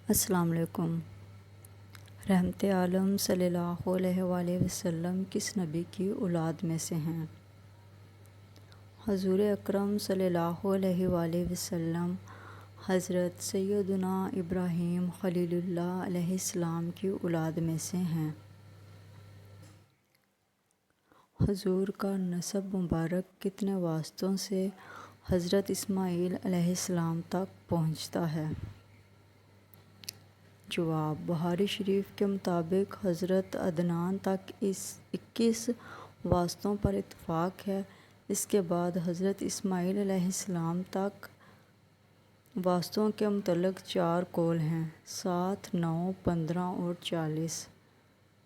السلام علیکم۔ رحمت عالم صلی اللہ علیہ وآلہ وسلم کس نبی کی اولاد میں سے ہیں؟ حضور اکرم صلی اللہ علیہ وآلہ وسلم حضرت سیدنا ابراہیم خلیل اللہ علیہ السلام کی اولاد میں سے ہیں۔ حضور کا نسب مبارک کتنے واسطوں سے حضرت اسماعیل علیہ السلام تک پہنچتا ہے؟ جواب: بخاری شریف کے مطابق حضرت عدنان تک 21 واسطوں پر اتفاق ہے۔ اس کے بعد حضرت اسماعیل علیہ السلام تک واسطوں کے متعلق 4 قول ہیں: 7، 9، 15 اور 40۔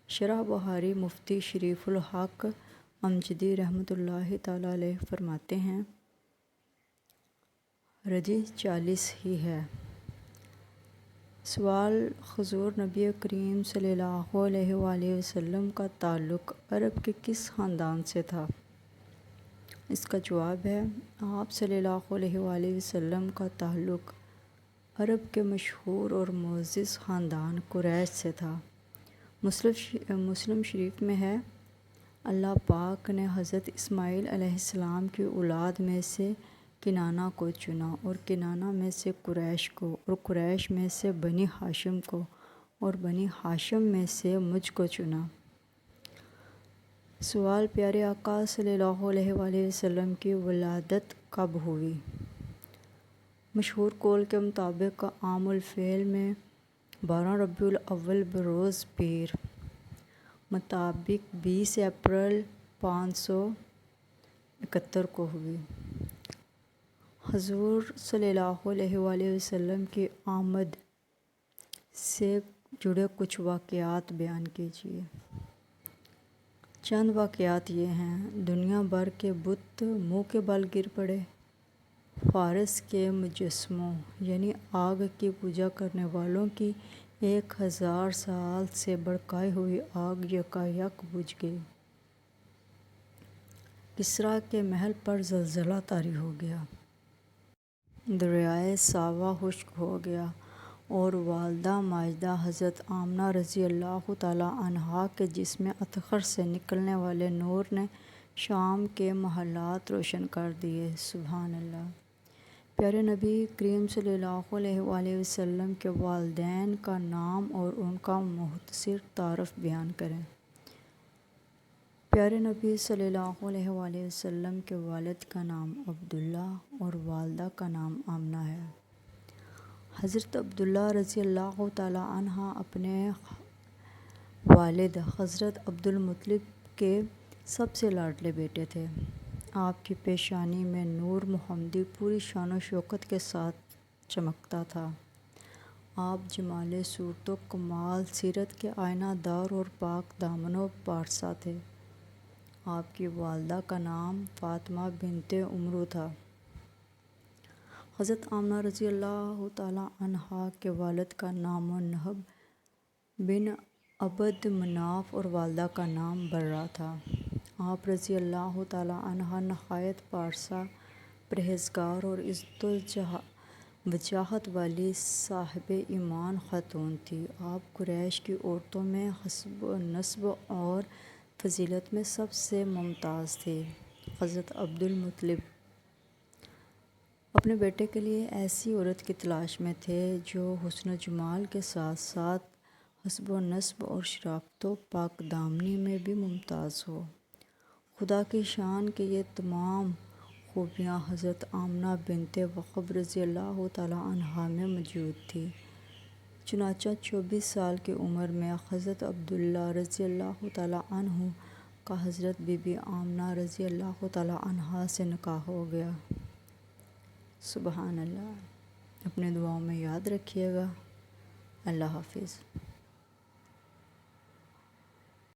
شرح بخاری مفتی شریف الحق امجدی رحمۃ اللہ تعالیٰ علیہ فرماتے ہیں، رجح 40 ہی ہے۔ سوال: حضور نبی کریم صلی اللہ علیہ وآلہ وسلم کا تعلق عرب کے کس خاندان سے تھا؟ اس کا جواب ہے، آپ صلی اللہ علیہ وآلہ وسلم کا تعلق عرب کے مشہور اور معزز خاندان قریش سے تھا۔ مسلم شریف میں ہے، اللہ پاک نے حضرت اسماعیل علیہ السلام کی اولاد میں سے کنانہ کو چنا اور کنانہ میں سے قریش کو اور قریش میں سے بنی ہاشم کو اور بنی ہاشم میں سے مجھ کو چنا۔ سوال: پیارے آقا صلی اللہ علیہ وآلہ وسلم کی ولادت کب ہوئی؟ مشہور قول کے مطابق عام الفیل میں 12 ربیع الاول بروز پیر مطابق 20 اپریل 571 کو ہوئی۔ حضور صلی اللہ علیہ وآلہ وسلم کی آمد سے جڑے کچھ واقعات بیان کیجیے۔ چند واقعات یہ ہیں: دنیا بھر کے بت منہ کے بل گر پڑے، فارس کے مجسموں یعنی آگ کی پوجا کرنے والوں کی 1000 سال سے بھڑکائی ہوئی آگ یکایک بجھ گئی، کسریٰ کے محل پر زلزلہ طاری ہو گیا، دریائے ساوا خشک ہو گیا اور والدہ ماجدہ حضرت آمنہ رضی اللہ تعالیٰ عنہا کے جسم اطہر سے نکلنے والے نور نے شام کے محلات روشن کر دیے۔ سبحان اللہ۔ پیارے نبی کریم صلی اللہ علیہ وآلہ وسلم کے والدین کا نام اور ان کا مختصر تعارف بیان کریں۔ پیارے نبی صلی اللہ علیہ وآلہ وسلم کے والد کا نام عبداللہ اور والدہ کا نام آمنہ ہے۔ حضرت عبداللہ رضی اللہ تعالیٰ عنہ اپنے والد حضرت عبدالمطلب کے سب سے لاڈلے بیٹے تھے۔ آپ کی پیشانی میں نور محمدی پوری شان و شوکت کے ساتھ چمکتا تھا۔ آپ جمال صورت و کمال، سیرت کے آئینہ دار اور پاک دامن و پارسا تھے۔ آپ کی والدہ کا نام فاطمہ بنت عمرو تھا۔ حضرت آمنہ رضی اللہ تعالیٰ عنہا کے والد کا نام نہب بن عبد مناف اور والدہ کا نام برہ تھا۔ آپ رضی اللہ تعالیٰ عنہا نہایت پارسا، پرہیزگار اور عزت و وجاہت والی صاحب ایمان خاتون تھیں۔ آپ قریش کی عورتوں میں حسب نسب اور فضیلت میں سب سے ممتاز تھیں۔ حضرت عبدالمطلب اپنے بیٹے کے لیے ایسی عورت کی تلاش میں تھے جو حسن و جمال کے ساتھ ساتھ حسب و نسب اور شرافت و پاک دامنی میں بھی ممتاز ہو۔ خدا کی شان کہ یہ تمام خوبیاں حضرت آمنہ بنت وہب رضی اللہ تعالیٰ عنہا میں موجود تھیں۔ چنانچہ 24 سال کی عمر میں حضرت عبداللہ رضی اللہ تعالیٰ عنہ کا حضرت بی بی آمنہ رضی اللہ تعالیٰ عنہا سے نکاح ہو گیا۔ سبحان اللہ۔ اپنے دعاؤں میں یاد رکھیے گا۔ اللہ حافظ۔